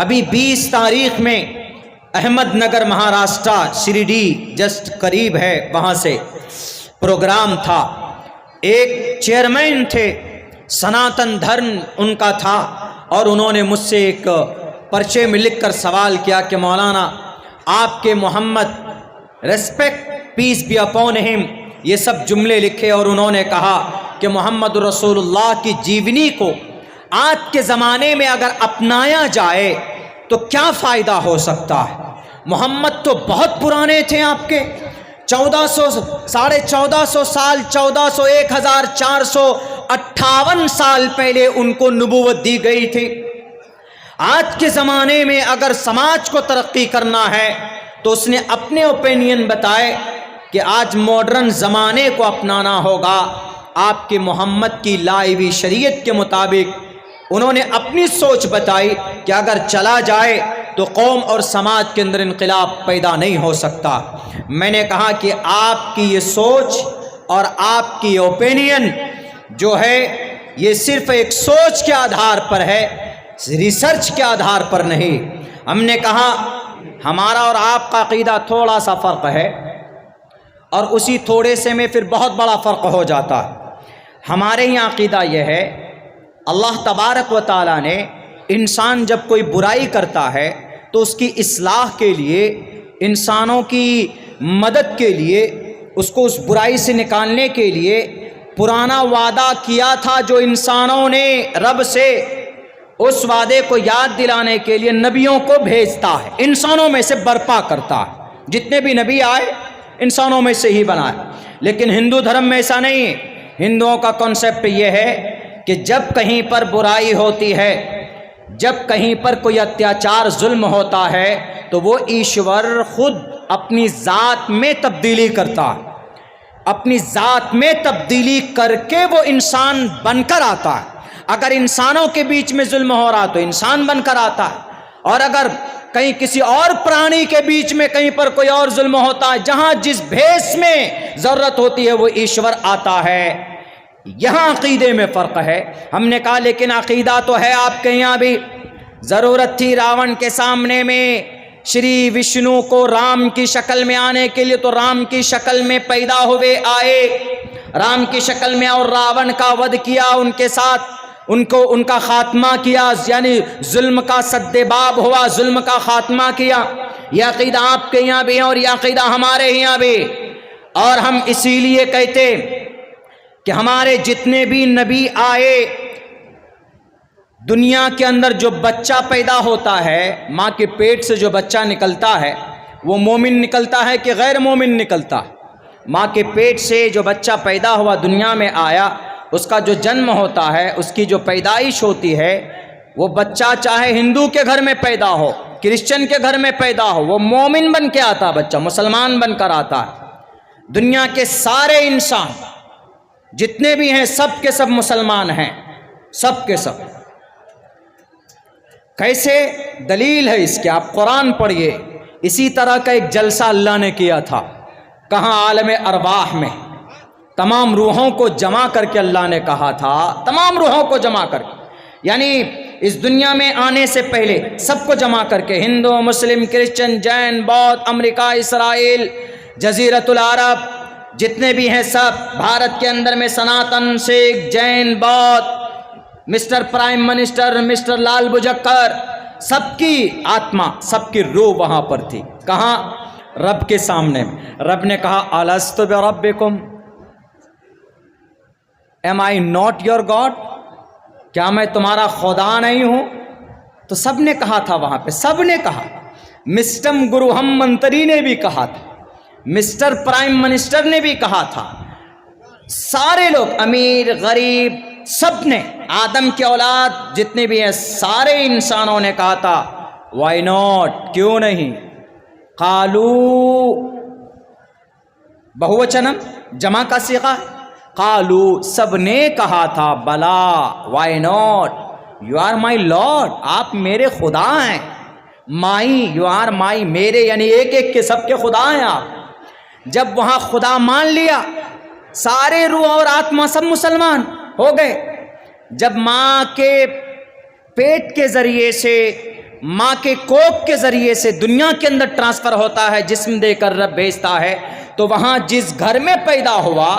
ابھی 20 تاریخ میں احمد نگر مہاراشٹر شریڈی جسٹ قریب ہے، وہاں سے پروگرام تھا۔ ایک چیئرمین تھے، سناتن دھرم ان کا تھا، اور انہوں نے مجھ سے ایک پرچے میں لکھ کر سوال کیا کہ مولانا آپ کے Muhammad respect peace be upon ہم، یہ سب جملے لکھے، اور انہوں نے کہا کہ محمد رسول اللہ کی جیونی کو آج کے زمانے میں اگر اپنایا جائے تو کیا فائدہ ہو سکتا ہے؟ محمد تو بہت پرانے تھے، آپ کے 1400 سال 1458 سال پہلے ان کو نبوت دی گئی تھی۔ آج کے زمانے میں اگر سماج کو ترقی کرنا ہے تو اس نے اپنے اوپینین بتائے کہ آج ماڈرن زمانے کو اپنانا ہوگا۔ آپ کے محمد کی لائی ہوئی شریعت کے مطابق انہوں نے اپنی سوچ بتائی کہ اگر چلا جائے تو قوم اور سماج کے اندر انقلاب پیدا نہیں ہو سکتا۔ میں نے کہا کہ آپ کی یہ سوچ اور آپ کی اوپینین جو ہے یہ صرف ایک سوچ کے آدھار پر ہے، ریسرچ کے آدھار پر نہیں۔ ہم نے کہا ہمارا اور آپ کا عقیدہ تھوڑا سا فرق ہے، اور اسی تھوڑے سے میں پھر بہت بڑا فرق ہو جاتا ہے۔ ہمارے یہاں عقیدہ یہ ہے، اللہ تبارک و تعالیٰ نے انسان جب کوئی برائی کرتا ہے تو اس کی اصلاح کے لیے، انسانوں کی مدد کے لیے، اس کو اس برائی سے نکالنے کے لیے پرانا وعدہ کیا تھا جو انسانوں نے رب سے، اس وعدے کو یاد دلانے کے لیے نبیوں کو بھیجتا ہے، انسانوں میں سے برپا کرتا ہے۔ جتنے بھی نبی آئے انسانوں میں سے ہی بنائے، لیکن ہندو دھرم میں ایسا نہیں ہے۔ ہندوؤں کا کانسیپٹ یہ ہے کہ جب کہیں پر برائی ہوتی ہے، جب کہیں پر کوئی اتیاچار ظلم ہوتا ہے تو وہ ایشور خود اپنی ذات میں تبدیلی کرتا ہے، اپنی ذات میں تبدیلی کر کے وہ انسان بن کر آتا ہے۔ اگر انسانوں کے بیچ میں ظلم ہو رہا تو انسان بن کر آتا ہے، اور اگر کہیں کسی اور پرانی کے بیچ میں کہیں پر کوئی اور ظلم ہوتا ہے، جہاں جس بھیس میں ضرورت ہوتی ہے وہ ایشور آتا ہے۔ یہاں عقیدے میں فرق ہے۔ ہم نے کہا لیکن عقیدہ تو ہے آپ کے یہاں بھی۔ ضرورت تھی راون کے سامنے میں شری وشنو کو رام کی شکل میں آنے کے لیے، تو رام کی شکل میں پیدا ہوئے آئے، رام کی شکل میں، اور راون کا وَدھ کیا، ان کے ساتھ ان کا خاتمہ کیا، یعنی ظلم کا سدباب ہوا، ظلم کا خاتمہ کیا۔ یہ عقیدہ آپ کے یہاں بھی ہے اور یہ عقیدہ ہمارے یہاں بھی، اور ہم اسی لیے کہتے کہ ہمارے جتنے بھی نبی آئے، دنیا کے اندر جو بچہ پیدا ہوتا ہے، ماں کے پیٹ سے جو بچہ نکلتا ہے وہ مومن نکلتا ہے کہ غیر مومن نکلتا ہے؟ ماں کے پیٹ سے جو بچہ پیدا ہوا، دنیا میں آیا، اس کا جو جنم ہوتا ہے، اس کی جو پیدائش ہوتی ہے، وہ بچہ چاہے ہندو کے گھر میں پیدا ہو، کرسچن کے گھر میں پیدا ہو، وہ مومن بن کے آتا، بچہ مسلمان بن کر آتا ہے۔ دنیا کے سارے انسان جتنے بھی ہیں سب کے سب مسلمان ہیں، سب کے سب۔ کیسے؟ دلیل ہے اس کے، آپ قرآن پڑھیے۔ اسی طرح کا ایک جلسہ اللہ نے کیا تھا، کہاں؟ عالم ارواح میں، تمام روحوں کو جمع کر کے اللہ نے کہا تھا، تمام روحوں کو جمع کر کے، یعنی اس دنیا میں آنے سے پہلے سب کو جمع کر کے، ہندو، مسلم، کرسچن، جین، بودھ، امریکہ، اسرائیل، جزیرۃ العرب، جتنے بھی ہیں سب، بھارت کے اندر میں سناتن، سکھ، جین، بودھ، مسٹر پرائم منسٹر، مسٹر لال بجکر، سب کی آتما، سب کی روح وہاں پر تھی۔ کہاں؟ رب کے سامنے۔ رب نے کہا الست بربکم، am I not your God, کیا میں تمہارا خدا نہیں ہوں؟ تو سب نے کہا تھا وہاں پہ، سب نے کہا، مسٹم گرو ہم منتری نے بھی کہا تھا، مسٹر پرائم منسٹر نے بھی کہا تھا، سارے لوگ، امیر غریب، سب نے، آدم کی اولاد جتنے بھی ہیں سارے انسانوں نے کہا تھا وائی ناٹ، کیوں نہیں؟ قالو، بہوچنم، جمع کا صیغہ، قالو، سب نے کہا تھا بلا، why not, you are my lord, آپ میرے خدا ہیں، مائی، یو آر مائی، میرے یعنی ایک ایک کے سب کے خدا ہیں آپ۔ جب وہاں خدا مان لیا، سارے روح اور آتما سب مسلمان ہو گئے۔ جب ماں کے پیٹ کے ذریعے سے ماں کے کوکھ کے ذریعے سے دنیا کے اندر ٹرانسفر ہوتا ہے، جسم دے کر رب بھیجتا ہے، تو وہاں جس گھر میں پیدا ہوا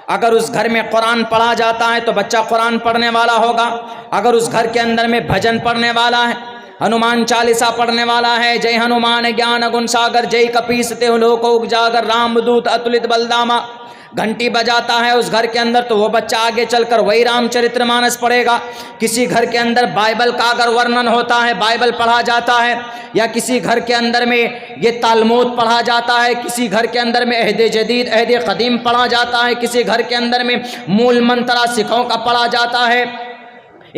اگر اس گھر میں قرآن پڑھا جاتا ہے تو بچہ قرآن پڑھنے والا ہوگا، اگر اس گھر کے اندر میں بھجن پڑھنے والا ہے، ہنومان چالیسا پڑھنے والا ہے، جے ہنومان گیان گن ساگر جے کپیستے لوک اجاگر رام دودت اتلت بلداما، گھنٹی بجاتا ہے اس گھر کے اندر تو وہ بچہ آگے چل کر وہی رام چرتر مانس پڑھے گا۔ کسی گھر کے اندر بائبل کا اگر ورنن ہوتا ہے، بائبل پڑھا جاتا ہے، یا کسی گھر کے اندر میں یہ تالمود پڑھا جاتا ہے، کسی گھر کے اندر میں عہد جدید عہد قدیم پڑھا جاتا ہے، کسی گھر کے اندر میں مول منترا سکھوں کا پڑھا جاتا ہے،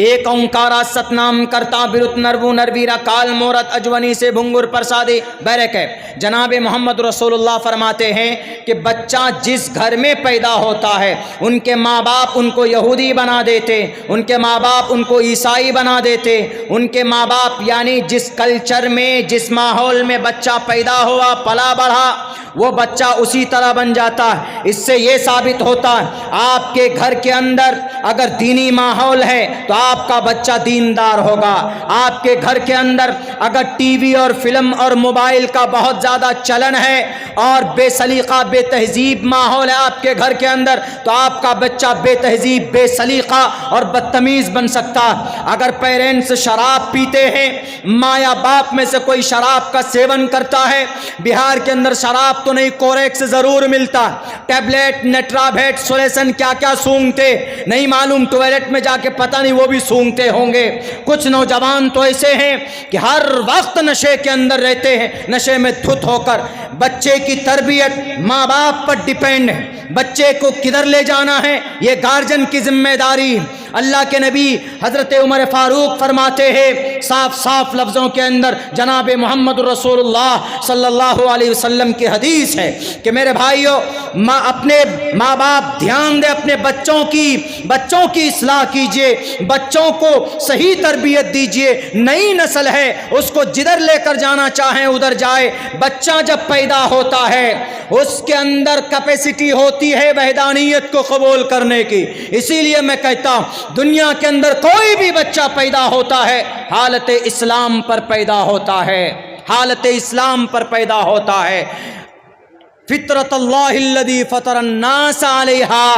ایک اومکارا ستنام کرتا برت نرو نرویرا کال مورت اجونی سے بھنگر پرسادی بیرک ہے۔ جناب محمد رسول اللہ فرماتے ہیں کہ بچہ جس گھر میں پیدا ہوتا ہے ان کے ماں باپ ان کو یہودی بنا دیتے، ان کے ماں باپ ان کو عیسائی بنا دیتے، ان کے ماں باپ یعنی جس کلچر میں جس ماحول میں بچہ پیدا ہوا پلا بڑھا وہ بچہ اسی طرح بن جاتا ہے۔ اس سے یہ ثابت ہوتا ہے آپ کے گھر کے اندر اگر دینی ماحول ہے تو آپ کا بچہ دیندار ہوگا، آپ کے گھر کے اندر اگر ٹی وی اور فلم اور موبائل کا بہت زیادہ چلن ہے اور بے سلیقہ بے تہذیب ماحول ہے آپ کے گھر کے اندر تو آپ کا بچہ بے تہذیب بے سلیقہ اور بدتمیز بن سکتا ہے۔ اگر پیرنٹس شراب پیتے ہیں، ماں یا باپ میں سے کوئی شراب کا سیون کرتا ہے، بہار کے اندر شراب تو نہیں کوریکس ضرور ملتا، ٹیبلٹ نیٹرابیٹ سولیسن کیا کیا سونگتے نہیں معلوم، ٹوائلٹ میں جا کے پتہ نہیں وہ بھی سونگتے ہوں گے۔ کچھ نوجوان تو ایسے ہیں کہ ہر وقت نشے کے اندر رہتے ہیں، نشے میں دھت ہو کر۔ بچے کی تربیت ماں باپ پر ڈیپینڈ ہے، بچے کو کدھر لے جانا ہے یہ گارجن کی ذمہ داری۔ اللہ کے نبی حضرت عمر فاروق فرماتے ہیں صاف صاف لفظوں کے اندر، جناب محمد رسول اللہ صلی اللہ علیہ وسلم کی حدیث ہے کہ میرے بھائیوں اپنے ماں باپ دھیان دیں اپنے بچوں کی اصلاح کیجئے، بچوں کو صحیح تربیت دیجئے۔ نئی نسل ہے اس کو جدھر لے کر جانا چاہیں ادھر جائے۔ بچہ جب پیدا ہوتا ہے اس کے اندر کیپیسٹی ہوتی ہے وحدانیت کو قبول کرنے کی۔ اسی لیے میں کہتا ہوں دنیا کے اندر کوئی بھی بچہ پیدا ہوتا ہے حالت اسلام پر پیدا ہوتا ہے، حالت اسلام پر پیدا ہوتا ہے۔ فطرت اللہ الذی فطر الناس علیہا،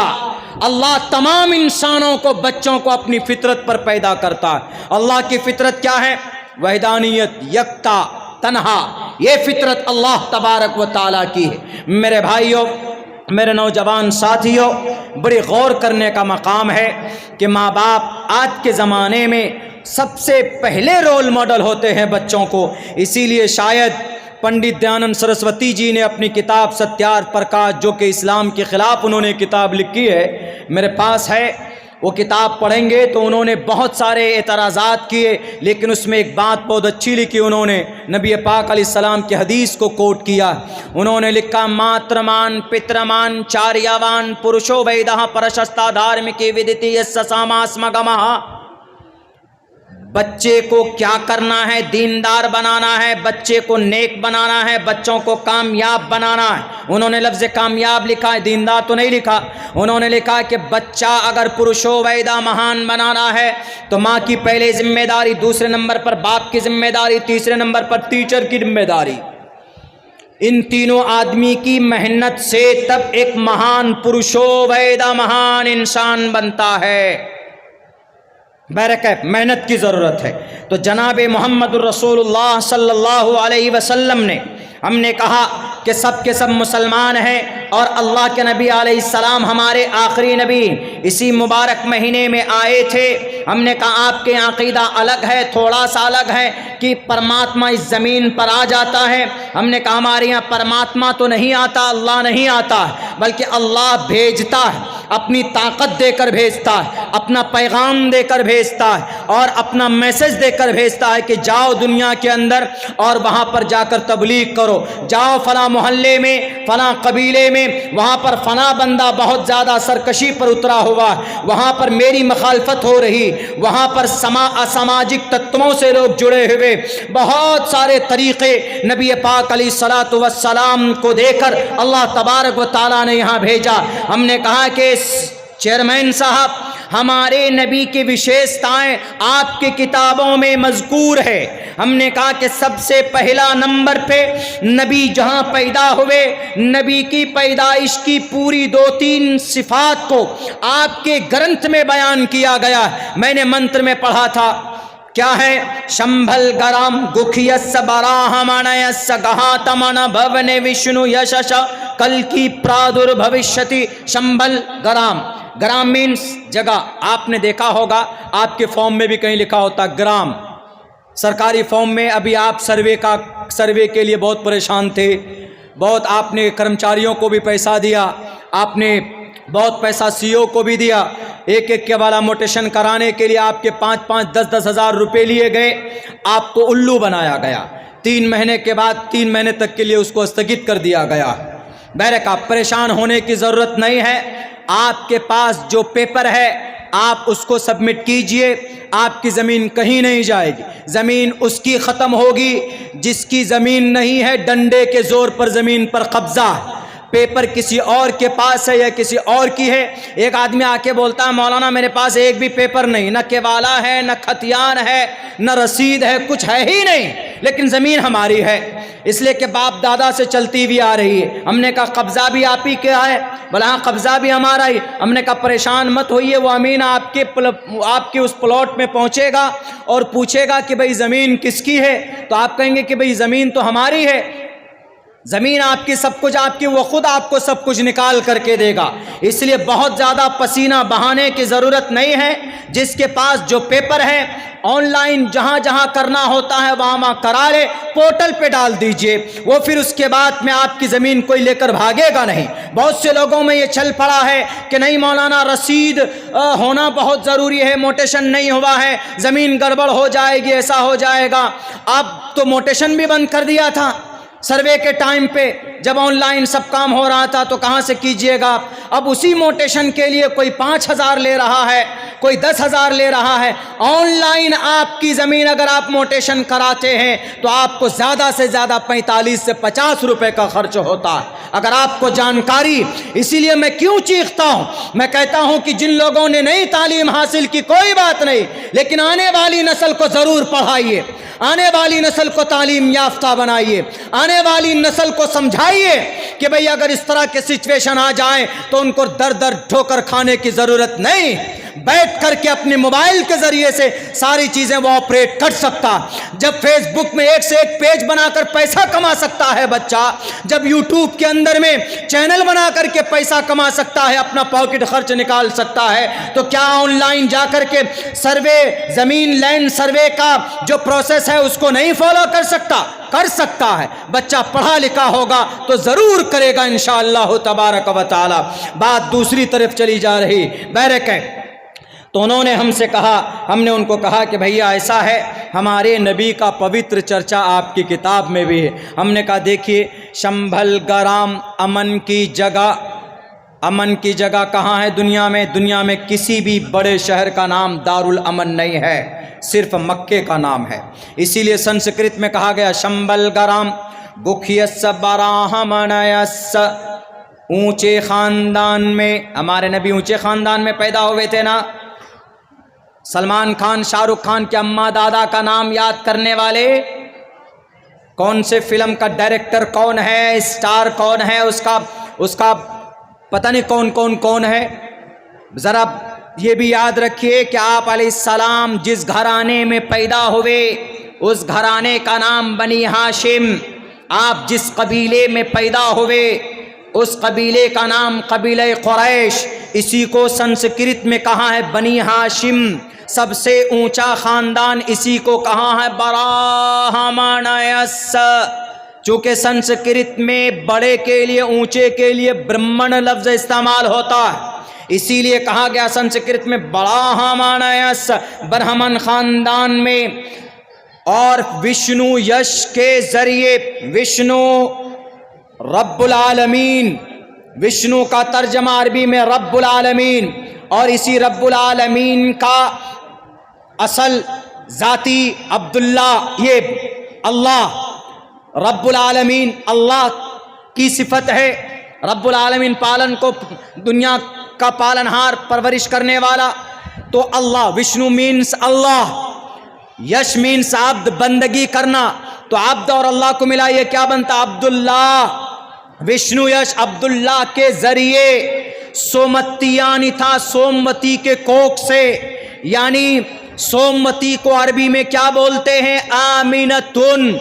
اللہ تمام انسانوں کو بچوں کو اپنی فطرت پر پیدا کرتا ہے۔ اللہ کی فطرت کیا ہے؟ وحدانیت، یکتا، تنہا، یہ فطرت اللہ تبارک و تعالیٰ کی ہے۔ میرے بھائیوں، میرے نوجوان ساتھیوں، بڑی غور کرنے کا مقام ہے کہ ماں باپ آج کے زمانے میں سب سے پہلے رول ماڈل ہوتے ہیں بچوں کو۔ اسی لیے شاید پنڈت دیانند سرسوتی جی نے اپنی کتاب ستیارتھ پرکاش، جو کہ اسلام کے خلاف انہوں نے کتاب لکھی ہے، میرے پاس ہے، وہ کتاب پڑھیں گے تو انہوں نے بہت سارے اعتراضات کیے، لیکن اس میں ایک بات بہت اچھی لکھی، انہوں نے نبی پاک علیہ السلام کی حدیث کو کوٹ کیا۔ انہوں نے لکھا ماترمان پترمان چاریاوان پروشو ویدہ پرشستا دھارمکی ودیتی یس ساماسمگمہ۔ بچے کو کیا کرنا ہے؟ دیندار بنانا ہے، بچے کو نیک بنانا ہے، بچوں کو کامیاب بنانا ہے۔ انہوں نے لفظ کامیاب لکھا ہے، دیندار تو نہیں لکھا۔ انہوں نے لکھا کہ بچہ اگر پروشو ویدہ مہان بنانا ہے تو ماں کی پہلے ذمہ داری، دوسرے نمبر پر باپ کی ذمہ داری، تیسرے نمبر پر ٹیچر کی ذمہ داری۔ ان تینوں آدمی کی محنت سے تب ایک مہان پروشو ویدہ مہان انسان بنتا ہے۔ بیرک محنت کی ضرورت ہے۔ تو جناب محمد الرسول اللہ صلی اللہ علیہ وسلم نے، ہم نے کہا کہ سب کے سب مسلمان ہیں اور اللہ کے نبی علیہ السلام ہمارے آخری نبی اسی مبارک مہینے میں آئے تھے۔ ہم نے کہا آپ کے عقیدہ الگ ہے، تھوڑا سا الگ ہے کہ پرماتما اس زمین پر آ جاتا ہے۔ ہم نے کہا ہمارے یہاں پرماتما تو نہیں آتا، اللہ نہیں آتا، بلکہ اللہ بھیجتا ہے، اپنی طاقت دے کر بھیجتا ہے، اپنا پیغام دے کر بھیجتا ہے اور اپنا میسج دے کر بھیجتا ہے کہ جاؤ دنیا کے اندر اور وہاں پر جا کر تبلیغ کرو، جاؤ فلاں محلے میں، فلاں قبیلے میں، وہاں پر فلاں بندہ بہت زیادہ سرکشی پر اترا ہوا، وہاں پر میری مخالفت ہو رہی، وہاں پر اساماجک تتووں سے لوگ جڑے ہوئے، بہت سارے طریقے نبی پاک علیہ الصلوۃ والسلام کو دے کر اللہ تبارک و تعالیٰ نے یہاں بھیجا۔ ہم نے کہا کہ چیئرمین صاحب ہمارے نبی کی وشیشتائیں آپ کی کتابوں میں مذکور ہے۔ ہم نے کہا کہ سب سے پہلا نمبر پہ نبی جہاں پیدا ہوئے، نبی کی پیدائش کی پوری 2-3 صفات کو آپ کے گرنتھ میں بیان کیا گیا۔ میں نے منتر میں پڑھا تھا، کیا ہے؟ شمبھل گرام گکھیس براہمنیس گہاتمن بھون وشنو یشش کل کی پرادر بھوشتی۔ شمبھل گرام، گرام مینس جگہ۔ آپ نے دیکھا ہوگا آپ کے فارم میں بھی کہیں لکھا ہوتا گرام، سرکاری فارم میں۔ ابھی آپ سروے کے لیے بہت پریشان تھے، بہت آپ نے کرمچاریوں کو بھی پیسہ دیا، آپ نے بہت پیسہ سی او کو بھی دیا، ایک ایک کے والا موٹیشن کرانے کے لیے آپ کے 5-5 10-10 ہزار روپے لیے گئے، آپ کو الو بنایا گیا۔ 3 مہینے کے بعد 3 مہینے تک کے لیے اس کو استھگت کر دیا گیا۔ بہرکہ آپ پریشان ہونے کی ضرورت نہیں ہے، آپ کے پاس جو پیپر ہے آپ اس کو سبمٹ کیجئے، آپ کی زمین کہیں نہیں جائے گی۔ زمین اس کی ختم ہوگی جس کی زمین نہیں ہے، ڈنڈے کے زور پر زمین پر قبضہ۔ پیپر کسی اور کے پاس ہے یا کسی اور کی ہے۔ ایک آدمی آ کے بولتا ہے مولانا میرے پاس ایک بھی پیپر نہیں، نہ کیوالا ہے، نہ خطیان ہے، نہ رسید ہے، کچھ ہے ہی نہیں، لیکن زمین ہماری ہے، اس لیے کہ باپ دادا سے چلتی ہوئی آ رہی ہے۔ ہم نے کہا قبضہ بھی آپ ہی کیا ہے؟ بولا ہاں قبضہ بھی ہمارا ہی۔ ہم نے کہا پریشان مت ہوئیے، وہ امین آپ کے اس پلاٹ میں پہنچے گا اور پوچھے گا کہ بھئی زمین کس کی ہے، تو آپ کہیں گے کہ بھئی زمین تو ہماری ہے، زمین آپ کی، سب کچھ آپ کی، وہ خود آپ کو سب کچھ نکال کر کے دے گا۔ اس لیے بہت زیادہ پسینہ بہانے کی ضرورت نہیں ہے۔ جس کے پاس جو پیپر ہے آن لائن جہاں جہاں کرنا ہوتا ہے وہاں کرا لے، پورٹل پہ ڈال دیجئے، وہ پھر اس کے بعد میں آپ کی زمین کوئی لے کر بھاگے گا نہیں۔ بہت سے لوگوں میں یہ چل پڑا ہے کہ نہیں مولانا رسید ہونا بہت ضروری ہے، موٹیشن نہیں ہوا ہے زمین گڑبڑ ہو جائے گی، ایسا ہو جائے گا۔ اب تو موٹیشن بھی بند کر دیا تھا سروے کے ٹائم پہ، جب آن لائن سب کام ہو رہا تھا تو کہاں سے کیجئے گا؟ اب اسی موٹیشن کے لیے کوئی 5,000 لے رہا ہے، کوئی 10,000 لے رہا ہے۔ آن لائن آپ کی زمین اگر آپ موٹیشن کراتے ہیں تو آپ کو زیادہ سے زیادہ 45 سے 50 روپے کا خرچ ہوتا ہے، اگر آپ کو جانکاری۔ اسی لیے میں کیوں چیختا ہوں، میں کہتا ہوں کہ جن لوگوں نے نئی تعلیم حاصل کی کوئی بات نہیں، لیکن آنے والی نسل کو ضرور پڑھائیے، آنے والی نسل کو تعلیم یافتہ بنائیے، آنے والی نسل کو سمجھائیے کہ بھئی اگر اس طرح کے سچویشن آ جائیں تو ان کو در در ٹھوکر کھانے کی ضرورت نہیں، بیٹھ کر کے اپنے موبائل کے ذریعے سے ساری چیزیں وہ آپریٹ کر سکتا۔ جب فیس بک میں ایک سے ایک پیج بنا کر پیسہ کما سکتا ہے بچہ، جب یوٹیوب کے اندر میں چینل بنا کر کے پیسہ کما سکتا ہے، اپنا پاکٹ خرچ نکال سکتا ہے، تو کیا آن لائن جا کر کے سروے، زمین لینڈ سروے کا جو پروسیس ہے اس کو نہیں فالو کر سکتا؟ کر سکتا ہے۔ بچہ پڑھا لکھا ہوگا تو ضرور کرے گا انشاءاللہ تبارک و تعالی۔ بات دوسری طرف چلی جا رہی، بہرکہ تو انہوں نے ہم سے کہا، ہم نے ان کو کہا کہ بھیا ایسا ہے، ہمارے نبی کا پوتر چرچا آپ کی کتاب میں بھی ہے۔ ہم نے کہا دیکھیے شمبھل گرام امن کی جگہ، امن کی جگہ کہاں ہے دنیا میں؟ دنیا میں کسی بھی بڑے شہر کا نام دارالامن نہیں ہے، صرف مکے کا نام ہے۔ اسی لیے سنسکرت میں کہا گیا شمبھل گرام گکھیس براہمنیس، اونچے خاندان میں، ہمارے نبی اونچے خاندان میں پیدا ہوئے تھے نا۔ سلمان خان، شاہ رخ خان کے اماں دادا کا نام یاد کرنے والے، کون سے فلم کا ڈائریکٹر کون ہے، اسٹار کون ہے، اس کا پتہ نہیں کون ہے۔ ذرا یہ بھی یاد رکھیے کہ آپ علیہ السلام جس گھرانے میں پیدا ہوئے اس گھرانے کا نام بنی ہاشم، آپ جس قبیلے میں پیدا ہوئے اس قبیلے کا نام قبیلہ قریش، اسی کو سنسکرت میں کہا ہے بنی ہاشم، سب سے اونچا خاندان اسی کو کہا ہے براہمنیس۔ چونکہ سنسکرت میں بڑے کے لیے، اونچے کے لیے برہمن لفظ استعمال ہوتا ہے، اسی لیے کہا گیا سنسکرت میں براہمنیس، برہمن خاندان میں۔ اور وشنو یش کے ذریعے، وشنو رب العالمین، وشنو کا ترجمہ عربی میں رب العالمین، اور اسی رب العالمین کا اصل ذاتی عبداللہ، یہ اللہ رب العالمین اللہ کی صفت ہے۔ رب العالمین پالن کو، دنیا کا پالنہار، پرورش کرنے والا، تو اللہ، وشنو مینس اللہ، یش مینس عبد، بندگی کرنا، تو عبد اور اللہ کو ملا یہ کیا بنتا؟ عبداللہ۔ وشنو یش عبداللہ کے ذریعے سومتیانی تھا، سوموتی کے کوک سے، یعنی سوموتی کو عربی میں کیا بولتے ہیں؟ آمینتن،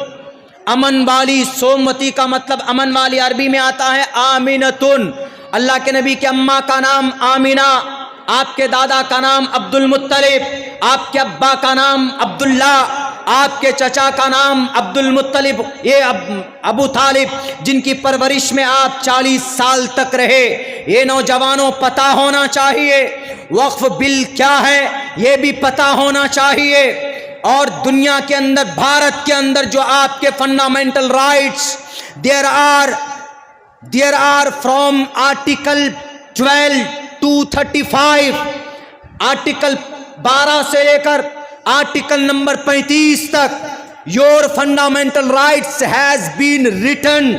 امن والی۔ سوموتی کا مطلب امن والی، عربی میں آتا ہے آمینتن۔ اللہ کے نبی کے اماں کا نام آمینہ، آپ کے دادا کا نام عبد المطلب، آپ کے ابا کا نام عبداللہ، آپ کے چچا کا نام عبد المطلب، یہ ابو طالب، جن کی پرورش میں آپ 40 سال تک رہے۔ یہ نوجوانوں پتہ ہونا چاہیے وقف بل کیا ہے، یہ بھی پتہ ہونا چاہیے۔ اور دنیا کے اندر، بھارت کے اندر جو آپ کے fundamental rights there are from article 12 to 35، article 12 سے لے کر آرٹیکل نمبر 35 تک، your fundamental rights has been written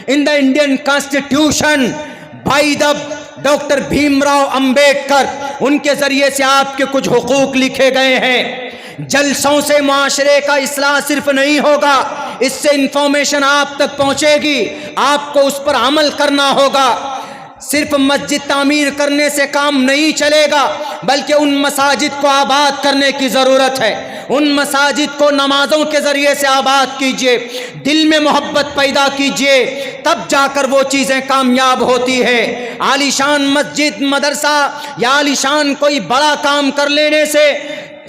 in the Indian Constitution by the doctor Bhim Rao Ambedkar, ان کے ذریعے سے آپ کے کچھ حقوق لکھے گئے ہیں۔ جلسوں سے معاشرے کا اصلاح صرف نہیں ہوگا، اس سے انفارمیشن آپ تک پہنچے گی، آپ کو اس پر عمل کرنا ہوگا۔ صرف مسجد تعمیر کرنے سے کام نہیں چلے گا، بلکہ ان مساجد کو آباد کرنے کی ضرورت ہے۔ ان مساجد کو نمازوں کے ذریعے سے آباد کیجئے، دل میں محبت پیدا کیجئے، تب جا کر وہ چیزیں کامیاب ہوتی ہے۔ عالیشان مسجد، مدرسہ یا عالیشان کوئی بڑا کام کر لینے سے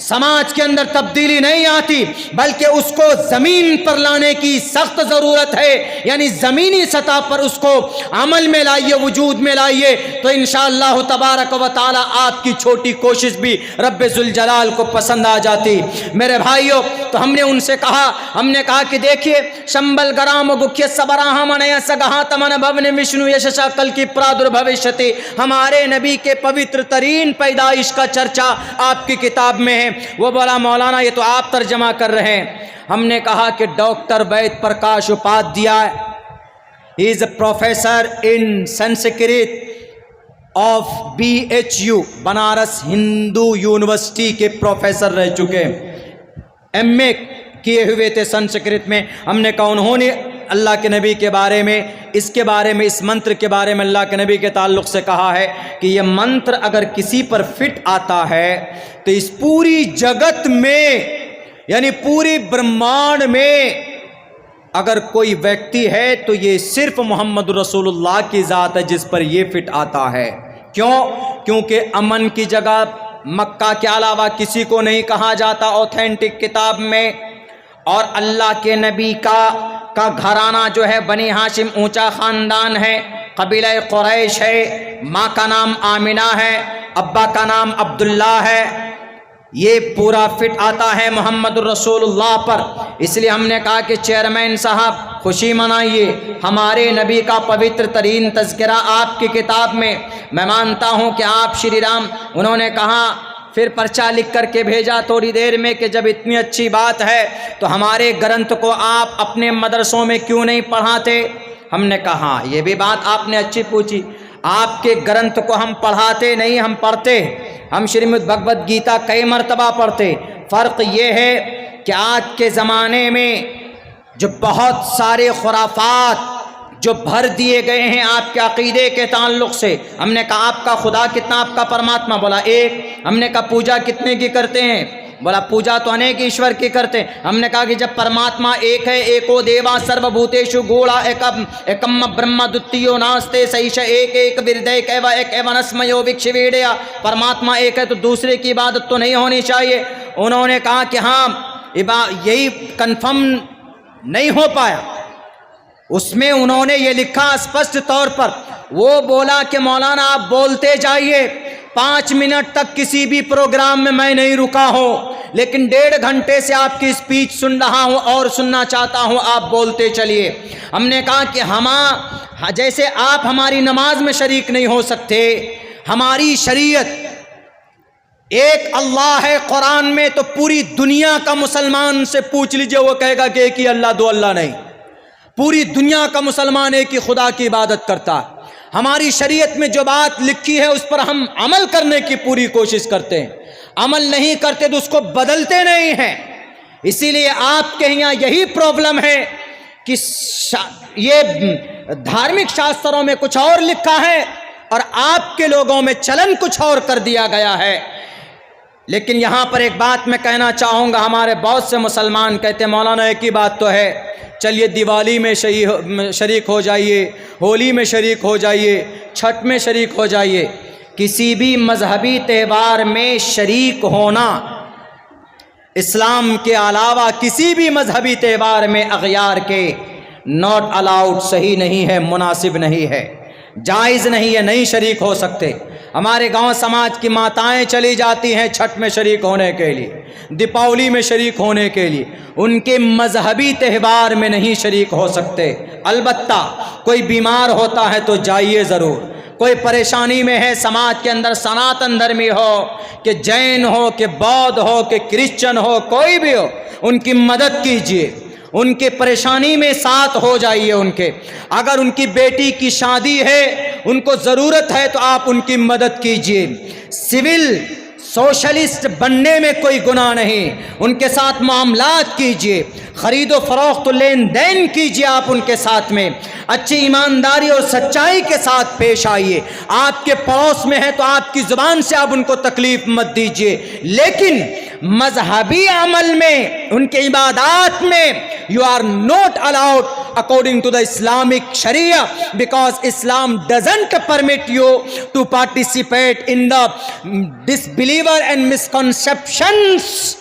سماج کے اندر تبدیلی نہیں آتی، بلکہ اس کو زمین پر لانے کی سخت ضرورت ہے، یعنی زمینی سطح پر اس کو عمل میں لائیے، وجود میں لائیے، تو انشاءاللہ تبارک و تعالی آپ کی چھوٹی کوشش بھی رب ذوالجلال کو پسند آ جاتی۔ میرے بھائیوں، تو ہم نے ان سے کہا، ہم نے کہا کہ دیکھیے، شمبل گرام گکھیہ سبراہ منیا سگہا تمن بھون وشنو یششا کل کی پرادر بھوشتی، ہمارے نبی کے پوتر ترین پیدائش کا چرچا آپ کی کتاب میں ہے۔ وہ بولا مولانا یہ تو آپ ترجمہ کر رہے ہیں۔ ہم نے کہا کہ doctor Ved Prakash Upadhyay he is a professor in Sanskrit of BHU، Banaras Hindu university کے پروفیسر رہ چکے، MA کیے ہوئے تھے سنسکرت میں۔ ہم نے کہا انہوں نے اللہ کے نبی کے بارے میں، اس کے بارے میں، اس منتر کے بارے میں اللہ کے نبی کے تعلق سے کہا ہے کہ یہ منتر اگر کسی پر فٹ آتا ہے تو اس پوری جگت میں، یعنی پوری برہمانڈ میں اگر کوئی ویکتی ہے تو یہ صرف محمد رسول اللہ کی ذات ہے جس پر یہ فٹ آتا ہے۔ کیوں؟ کیونکہ امن کی جگہ مکہ کے علاوہ کسی کو نہیں کہا جاتا اوتھینٹک کتاب میں، اور اللہ کے نبی کا گھرانہ جو ہے بنی ہاشم اونچا خاندان ہے، قبیلہ قریش ہے، ماں کا نام آمینہ ہے، ابا کا نام عبداللہ ہے، یہ پورا فٹ آتا ہے محمد الرسول اللہ پر۔ اس لیے ہم نے کہا کہ چیئرمین صاحب خوشی منائیے، ہمارے نبی کا پوتر ترین تذکرہ آپ کی کتاب میں، میں مانتا ہوں کہ آپ شری رام، انہوں نے کہا پھر پرچہ لکھ کر کے بھیجا تھوڑی دیر میں کہ جب اتنی اچھی بات ہے تو ہمارے گرنتھ کو آپ اپنے مدرسوں میں کیوں نہیں پڑھاتے؟ ہم نے کہا یہ بھی بات آپ نے اچھی پوچھی، آپ کے گرنتھ کو ہم پڑھاتے نہیں، ہم پڑھتے، ہم شریمد بھگوت گیتا کئی مرتبہ پڑھتے۔ فرق یہ ہے کہ آج کے زمانے میں جو بہت سارے خرافات جو بھر دیے گئے ہیں آپ کے عقیدے کے تعلق سے، ہم نے کہا آپ کا خدا کتنا، آپ کا پرماتما؟ بولا ایک۔ ہم نے کہا پوجا کتنے کی کرتے ہیں؟ بولا پوجا تو انیک ایشور کی کرتے ہیں۔ ہم نے کہا کہ جب پرماتما ایک ہے، ایکو دیوا سرو بھوتیشو گوڑا ایکم برہم دتیو ناستے سیش ایک ایک وردیک ایو ایک ایونسمیو وکشویڑیا، پرماتما ایک ہے تو دوسرے کی عبادت تو نہیں ہونی چاہیے۔ انہوں نے کہا کہ ہاں یہی کنفرم نہیں ہو پایا، اس میں انہوں نے یہ لکھا اسپشٹ طور پر، وہ بولا کہ مولانا آپ بولتے جائیے، 5 منٹ تک کسی بھی پروگرام میں نہیں رکا ہوں، لیکن 1.5 گھنٹے سے آپ کی اسپیچ سن رہا ہوں اور سننا چاہتا ہوں، آپ بولتے چلیے۔ ہم نے کہا کہ جیسے آپ ہماری نماز میں شریک نہیں ہو سکتے، ہماری شریعت ایک اللہ ہے قرآن میں، تو پوری دنیا کا مسلمان سے پوچھ لیجئے، وہ کہے گا کہ ایک ہی اللہ، دو اللہ نہیں۔ پوری دنیا کا مسلمان ایک ہی خدا کی عبادت کرتا ہے۔ ہماری شریعت میں جو بات لکھی ہے اس پر ہم عمل کرنے کی پوری کوشش کرتے ہیں۔ عمل نہیں کرتے تو اس کو بدلتے نہیں ہیں۔ اسی لیے آپ کے یہاں یہی پرابلم ہے کہ یہ دھارمک شاستروں میں کچھ اور لکھا ہے اور آپ کے لوگوں میں چلن کچھ اور کر دیا گیا ہے۔ لیکن یہاں پر ایک بات میں کہنا چاہوں گا، ہمارے بہت سے مسلمان کہتے ہیں مولانا ایک ہی بات تو ہے، چلیے دیوالی میں شریک ہو جائیے، ہولی میں شریک ہو جائیے، چھٹ میں شریک ہو جائیے۔ کسی بھی مذہبی تہوار میں شریک ہونا اسلام کے علاوہ کسی بھی مذہبی تہوار میں اغیار کے ناٹ الاؤڈ، صحیح نہیں ہے، مناسب نہیں ہے، جائز نہیں ہے، نہیں شریک ہو سکتے۔ ہمارے گاؤں سماج کی ماتائیں چلی جاتی ہیں چھٹ میں شریک ہونے کے لیے، دیپاولی میں شریک ہونے کے لیے، ان کے مذہبی تہوار میں نہیں شریک ہو سکتے۔ البتہ کوئی بیمار ہوتا ہے تو جائیے ضرور، کوئی پریشانی میں ہے سماج کے اندر، سناتن دھرمی ہو کہ جین ہو کہ بودھ ہو کہ کرسچن ہو، کوئی بھی ہو، ان کی مدد کیجیے، ان کے پریشانی میں ساتھ ہو جائیے ان کے۔ اگر ان کی بیٹی کی شادی ہے، ان کو ضرورت ہے تو آپ ان کی مدد کیجیے۔ سول سوشلسٹ بننے میں کوئی گناہ نہیں، ان کے ساتھ معاملات کیجیے، خرید و فروخت لین دین کیجیے، آپ ان کے ساتھ میں اچھی ایمانداری اور سچائی کے ساتھ پیش آئیے۔ آپ کے پڑوس میں ہے تو آپ کی زبان سے آپ ان کو تکلیف مت دیجیے، لیکن مذہبی عمل میں، ان کے عبادات میں you are not allowed according to the Islamic Sharia, because Islam doesn't permit you to participate in the disbeliever and misconceptions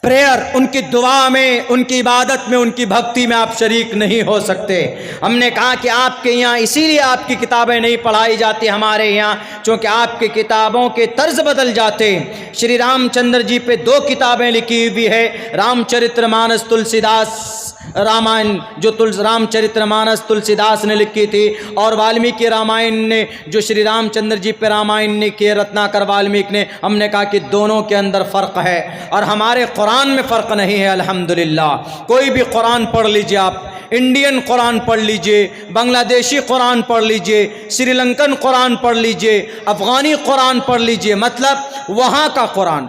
prayer, ان کی دعا میں، ان کی عبادت میں، ان کی بھکتی میں آپ شریک نہیں ہو سکتے۔ ہم نے کہا کہ آپ کے یہاں اسی لیے آپ کی کتابیں نہیں پڑھائی جاتی ہمارے یہاں، چونکہ آپ کی کتابوں کے طرز بدل جاتے۔ شری رام چندر جی پہ 2 کتابیں لکھی ہوئی ہے، رام چرتر مانس تلسی داس رامائن، جو رام چرتر مانس تلسی داس نے لکھی تھی، اور والمیکی رامائن نے جو شری رام چندر جی پہ رامائن نے کی، رتناکر والمیک نے۔ ہم نے کہا کہ دونوں کے اندر فرق ہے اور ہمارے قرآن میں فرق نہیں ہے الحمدللہ۔ کوئی بھی قرآن پڑھ لیجئے آپ، انڈین قرآن پڑھ لیجئے، بنگلہ دیشی قرآن پڑھ لیجئے، سری لنکن قرآن پڑھ لیجئے، افغانی قرآن پڑھ لیجئے، مطلب وہاں کا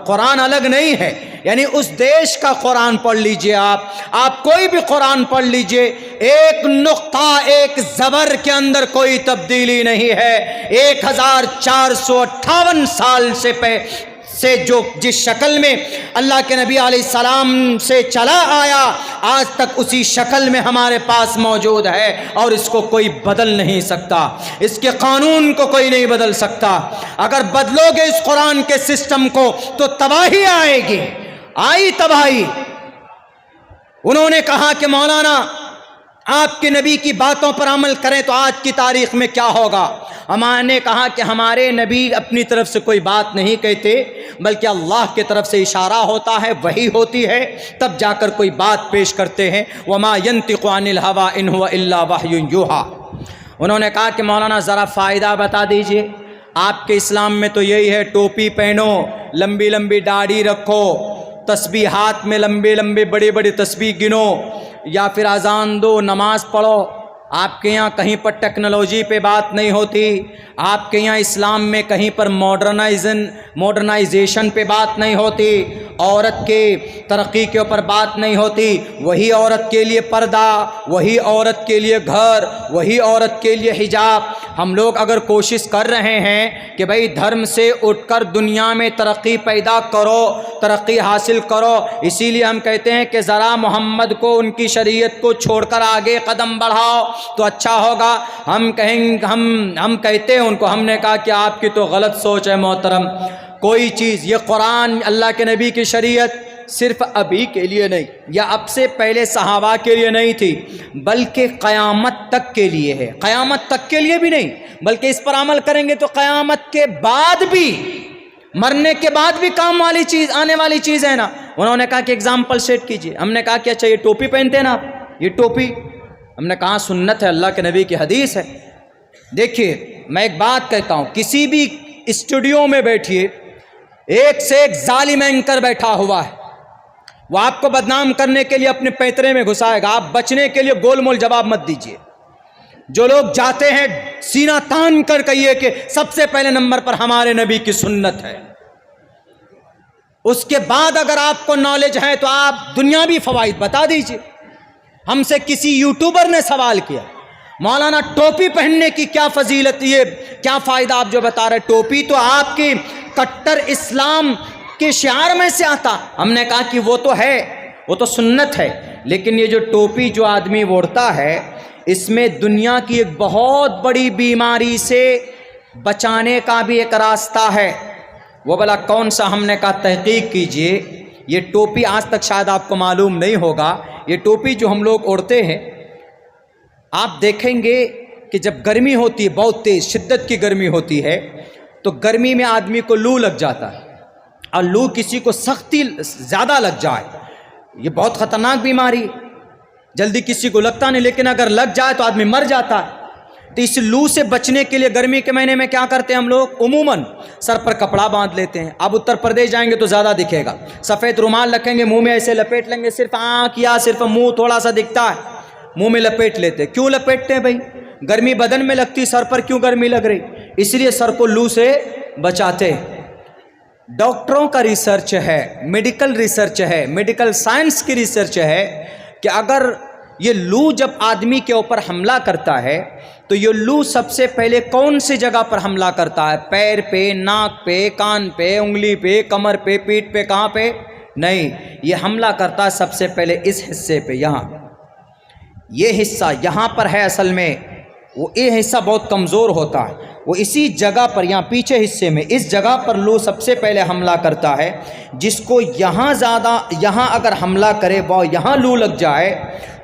قرآن الگ نہیں ہے، یعنی اس دیش کا قرآن پڑھ لیجئے آپ کوئی بھی قرآن پڑھ لیجئے، ایک نقطہ ایک زبر کے اندر کوئی تبدیلی نہیں ہے۔ 1458 سال سے جو جس شکل میں اللہ کے نبی علیہ السلام سے چلا آیا، آج تک اسی شکل میں ہمارے پاس موجود ہے، اور اس کو کوئی بدل نہیں سکتا، اس کے قانون کو کوئی نہیں بدل سکتا۔ اگر بدلو گے اس قرآن کے سسٹم کو تو تباہی آئے گی، آئی تباہی۔ انہوں نے کہا کہ مولانا آپ کے نبی کی باتوں پر عمل کریں تو آج کی تاریخ میں کیا ہوگا؟ ہم نے کہا کہ ہمارے نبی اپنی طرف سے کوئی بات نہیں کہتے، بلکہ اللہ کی طرف سے اشارہ ہوتا ہے، وحی ہوتی ہے، تب جا کر کوئی بات پیش کرتے ہیں۔ وَمَا يَنْطِقُ عَنِ الْهَوَىٰ إِنْ هُوَ إِلَّا وَحْيٌ يُوحَىٰ۔ انہوں نے کہا کہ مولانا ذرا فائدہ بتا دیجئے، آپ کے اسلام میں تو یہی ہے، ٹوپی پہنو، لمبی لمبی داڑھی رکھو، تسبیح ہاتھ میں لمبے لمبے بڑے بڑے تسبیح گنو، یا پھر اذان دو، نماز پڑھو۔ آپ کے یہاں کہیں پر ٹیکنالوجی پہ بات نہیں ہوتی، آپ کے یہاں اسلام میں کہیں پر ماڈرنائزیشن پہ بات نہیں ہوتی، عورت کے ترقی کے اوپر بات نہیں ہوتی۔ وہی عورت کے لیے پردہ، وہی عورت کے لیے گھر، وہی عورت کے لیے حجاب۔ ہم لوگ اگر کوشش کر رہے ہیں کہ بھئی دھرم سے اٹھ کر دنیا میں ترقی پیدا کرو، ترقی حاصل کرو، اسی لیے ہم کہتے ہیں کہ ذرا محمد کو، ان کی شریعت کو چھوڑ کر آگے قدم بڑھاؤ تو اچھا ہوگا۔ ہم کہتے ہیں ان کو، ہم نے کہا کہ آپ کی تو غلط سوچ ہے محترم۔ کوئی چیز، یہ قرآن اللہ کے نبی کی شریعت صرف ابھی کے لیے نہیں، یا اب سے پہلے صحابہ کے لیے نہیں تھی، بلکہ قیامت تک کے لیے ہے۔ قیامت تک کے لیے بھی نہیں، بلکہ اس پر عمل کریں گے تو قیامت کے بعد بھی، مرنے کے بعد بھی کام والی چیز، آنے والی چیز ہے نا۔ انہوں نے کہا کہ اگزامپل سیٹ کیجئے۔ ہم نے کہا کہ اچھا یہ ٹوپی پہنتے ہیں نا آپ، یہ ٹوپی، ہم نے کہا سنت ہے، اللہ کے نبی کی حدیث ہے۔ دیکھیے میں ایک بات کہتا ہوں، کسی بھی اسٹوڈیو میں بیٹھیے، ایک سے ایک ظالم اینکر بیٹھا ہوا ہے، وہ آپ کو بدنام کرنے کے لیے اپنے پیترے میں گھسائے گا، آپ بچنے کے لیے گول مول جواب مت دیجیے۔ جو لوگ جاتے ہیں سینہ تان کر کہیے کہ سب سے پہلے نمبر پر ہمارے نبی کی سنت ہے، اس کے بعد اگر آپ کو نالج ہے تو آپ دنیاوی فوائد بتا دیجئے۔ ہم سے کسی یوٹیوبر نے سوال کیا، مولانا ٹوپی پہننے کی کیا فضیلت، یہ کیا فائدہ آپ جو بتا رہے، ٹوپی تو آپ کی کٹر اسلام کے شعار میں سے آتا۔ ہم نے کہا کہ وہ تو ہے، وہ تو سنت ہے، لیکن یہ جو ٹوپی جو آدمی اوڑھتا ہے اس میں دنیا کی ایک بہت بڑی بیماری سے بچانے کا بھی ایک راستہ ہے۔ وہ بلا کون سا؟ ہم نے کہا تحقیق کیجئے۔ یہ ٹوپی آج تک شاید آپ کو معلوم نہیں ہوگا، یہ ٹوپی جو ہم لوگ اوڑھتے ہیں، آپ دیکھیں گے کہ جب گرمی ہوتی ہے، بہت تیز شدت کی گرمی ہوتی ہے، تو گرمی میں آدمی کو لو لگ جاتا ہے، اور لو کسی کو سختی زیادہ لگ جائے، یہ بہت خطرناک بیماری ہے، جلدی کسی کو لگتا نہیں، لیکن اگر لگ جائے تو آدمی مر جاتا ہے۔ تو اس لو سے بچنے کے لیے گرمی کے مہینے میں کیا کرتے ہیں ہم لوگ؟ عموماً سر پر کپڑا باندھ لیتے ہیں۔ اب اتر پردیش جائیں گے تو زیادہ دکھے گا، سفید رومال رکھیں گے، منہ میں ایسے لپیٹ لیں گے، صرف آنکھ یا صرف منہ تھوڑا سا دکھتا ہے، منہ میں لپیٹ لیتے۔ کیوں لپیٹتے ہیں بھائی؟ گرمی بدن میں لگتی، سر پر کیوں گرمی لگ رہی؟ اس لیے سر کو لو سے بچاتے۔ ڈاکٹروں کا ریسرچ ہے، میڈیکل ریسرچ ہے، میڈیکل سائنس کی ریسرچ ہے کہ اگر یہ لو جب آدمی کے اوپر حملہ کرتا ہے تو یہ لو سب سے پہلے کون سی جگہ پر حملہ کرتا ہے؟ پیر پہ، ناک پہ، کان پہ، انگلی پہ، کمر پہ، پیٹھ پہ، کہاں پہ؟ نہیں، یہ حملہ کرتا ہے سب سے پہلے اس حصے پہ، یہاں، یہ حصہ یہاں پر ہے۔ اصل میں وہ یہ حصہ بہت کمزور ہوتا ہے، وہ اسی جگہ پر، یہاں پیچھے حصے میں، اس جگہ پر لو سب سے پہلے حملہ کرتا ہے۔ جس کو یہاں زیادہ، یہاں اگر حملہ کرے، وہ یہاں لو لگ جائے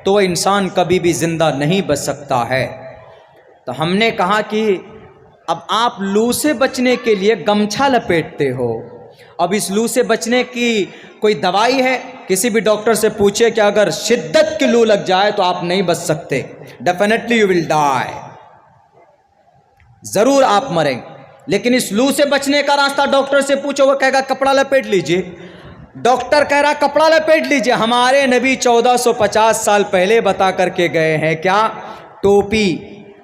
تو وہ انسان کبھی بھی زندہ نہیں بچ سکتا ہے۔ تو ہم نے کہا کہ اب آپ لو سے بچنے کے لیے گمچھا لپیٹتے ہو، اب اس لو سے بچنے کی کوئی دوائی ہے؟ کسی بھی ڈاکٹر سے پوچھے کہ اگر شدت کی لو لگ جائے تو آپ نہیں بچ سکتے، ڈیفینیٹلی یو ول ڈائی، ضرور آپ مریں۔ لیکن اس لو سے بچنے کا راستہ ڈاکٹر سے پوچھو، وہ کہے گا کپڑا لپیٹ لیجئے۔ ڈاکٹر کہہ رہا کپڑا لپیٹ لیجئے، ہمارے نبی 1450 سال پہلے بتا کر کے گئے ہیں کیا؟ ٹوپی۔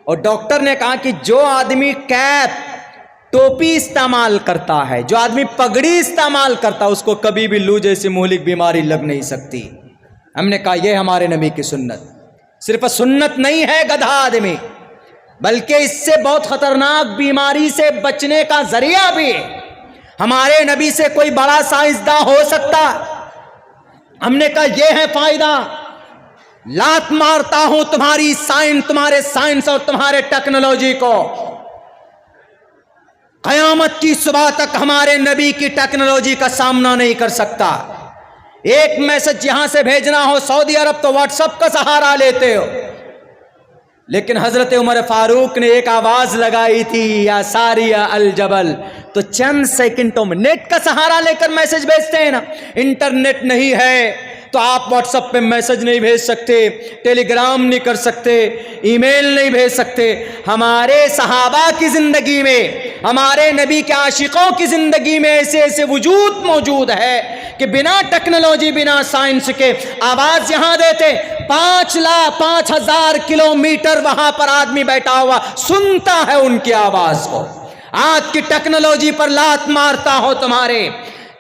اور ڈاکٹر نے کہا کہ جو آدمی کیپ، ٹوپی استعمال کرتا ہے، جو آدمی پگڑی استعمال کرتا ہے، اس کو کبھی بھی لو جیسی مہلک بیماری لگ نہیں سکتی۔ ہم نے کہا یہ ہمارے نبی کی سنت، صرف سنت نہیں ہے گدھا آدمی، بلکہ اس سے بہت خطرناک بیماری سے بچنے کا ذریعہ بھی ہے۔ ہمارے نبی سے کوئی بڑا سائنسداں ہو سکتا؟ ہم نے کہا یہ ہے فائدہ، لات مارتا ہوں تمہاری سائنس، تمہارے سائنس اور تمہارے ٹیکنالوجی کو۔ قیامت کی صبح تک ہمارے نبی کی ٹیکنالوجی کا سامنا نہیں کر سکتا۔ ایک میسج یہاں سے بھیجنا ہو سعودی عرب تو واٹس ایپ کا سہارا لیتے ہو، لیکن حضرت عمر فاروق نے ایک آواز لگائی تھی، یا ساریہ الجبل، تو چند سیکنڈوں میں نیٹ کا سہارا لے کر میسج بھیجتے ہیں نا۔ انٹرنیٹ نہیں ہے تو آپ واٹس ایپ پہ میسج نہیں بھیج سکتے، ٹیلی گرام نہیں کر سکتے، ای میل نہیں بھیج سکتے۔ ہمارے صحابہ کی زندگی میں، ہمارے نبی کے عاشقوں کی زندگی میں ایسے ایسے وجود موجود ہے کہ بنا ٹیکنالوجی، بنا سائنس کے آواز یہاں دیتے، 5,00,000 کلومیٹر وہاں پر آدمی بیٹھا ہوا سنتا ہے ان کی آواز کو۔ آج کی ٹیکنالوجی پر لات مارتا ہو تمہارے،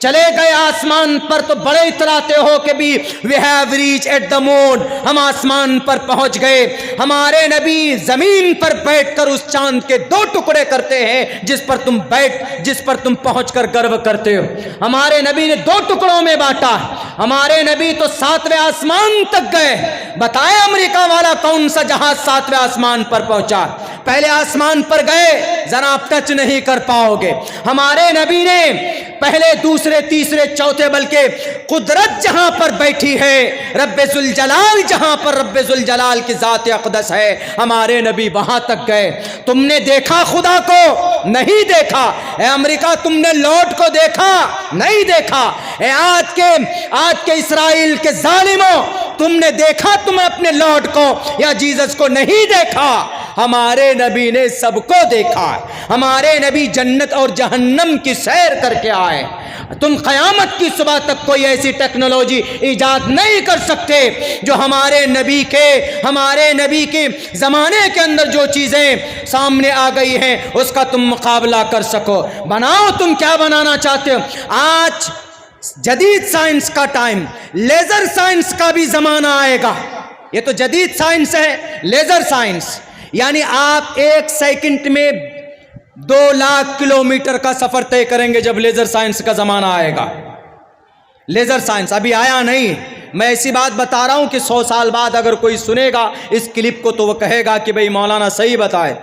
چلے گئے آسمان پر تو بڑے اتراتے ہو کہ بھی we have reached at the moon، ہم آسمان پر پہنچ گئے۔ ہمارے نبی زمین پر بیٹھ کر اس چاند کے 2 ٹکڑے کرتے ہیں جس پر تم پہنچ کر گرو کرتے ہو۔ ہمارے نبی نے 2 ٹکڑوں میں بانٹا۔ ہمارے نبی تو 7ویں آسمان تک گئے۔ بتائے امریکہ والا کون سا جہاز 7ویں آسمان پر پہنچا؟ پہلے آسمان پر گئے، ذرا آپ ٹچ نہیں کر پاؤ گے۔ ہمارے نبی نے پہلے، دوسرے، تیسرے، چوتھے، بلکہ قدرت جہاں پر بیٹھی ہے، رب ذوالجلال جہاں پر رب ذوالجلال کی ذات اقدس ہے، ہمارے نبی وہاں تک گئے۔ تم نے دیکھا خدا کو؟ نہیں دیکھا۔ اے امریکہ تم نے لارڈ کو دیکھا؟ نہیں دیکھا۔ اے آج کے اسرائیل کے ظالموں، تم نے دیکھا تم اپنے لارڈ کو یا جیزس کو؟ نہیں دیکھا۔ ہمارے نبی نے سب کو دیکھا۔ ہمارے نبی جنت اور جہنم کی سیر کر کے آئے۔ تم قیامت کی صبح تک کوئی ایسی ٹیکنالوجی ایجاد نہیں کر سکتے جو ہمارے نبی کے زمانے کے اندر جو چیزیں سامنے آ گئی ہیں اس کا تم مقابلہ کر سکو۔ بناؤ، تم کیا بنانا چاہتے ہو؟ آج جدید سائنس کا ٹائم، لیزر سائنس کا بھی زمانہ آئے گا. یہ تو جدید سائنس ہے، لیزر سائنس یعنی آپ 1 سیکنڈ میں 2 لاکھ کلومیٹر کا سفر طے کریں گے جب لیزر سائنس کا زمانہ آئے گا. لیزر سائنس ابھی آیا نہیں. میں ایسی بات بتا رہا ہوں کہ 100 سال بعد اگر کوئی سنے گا اس کلپ کو تو وہ کہے گا کہ بھئی مولانا صحیح بتائے.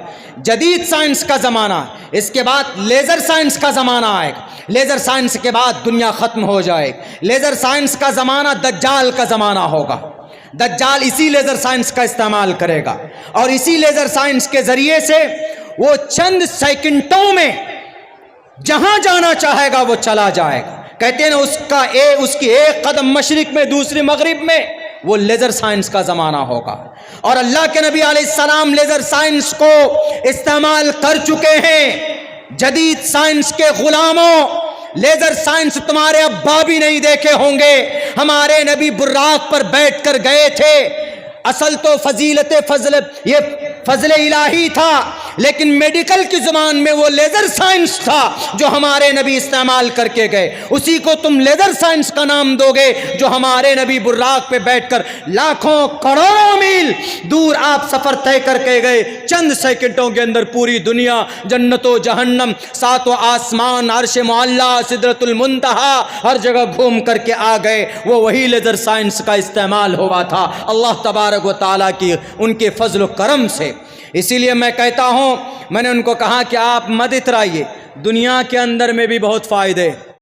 جدید سائنس کا زمانہ، اس کے بعد لیزر سائنس کا زمانہ آئے گا. لیزر سائنس کے بعد دنیا ختم ہو جائے. لیزر سائنس کا زمانہ دجال کا زمانہ ہوگا. دجال اسی لیزر سائنس کا استعمال کرے گا اور اسی لیزر سائنس کے ذریعے سے وہ چند سیکنڈوں میں جہاں جانا چاہے گا وہ چلا جائے گا. کہتے ہیں نا اس کی ایک قدم مشرق میں دوسری مغرب میں، وہ لیزر سائنس کا زمانہ ہوگا. اور اللہ کے نبی علیہ السلام لیزر سائنس کو استعمال کر چکے ہیں. جدید سائنس کے غلاموں، لیزر سائنس تمہارے ابا بھی نہیں دیکھے ہوں گے. ہمارے نبی براق پر بیٹھ کر گئے تھے. اصل تو یہ فضل الہی تھا، لیکن میڈیکل کی زبان میں وہ لیزر سائنس تھا جو ہمارے نبی استعمال کر کے گئے. اسی کو تم لیزر سائنس کا نام دو گے جو ہمارے نبی براق پہ بیٹھ کر لاکھوں کروڑوں میل دور آپ سفر طے کر کے گئے. چند سیکنڈوں کے اندر پوری دنیا، جنت و جہنم، 7 آسمان، عرش معلی، سدرۃ المنتہا، ہر جگہ گھوم کر کے آ گئے. وہ وہی لیزر سائنس کا استعمال ہوا تھا اللہ تبارک و تعالیٰ کی ان کے فضل و کرم سے. اسی لیے میں کہتا ہوں، میں نے ان کو کہا کہ آپ مت اترائیے، دنیا کے اندر میں بھی بہت فائدے.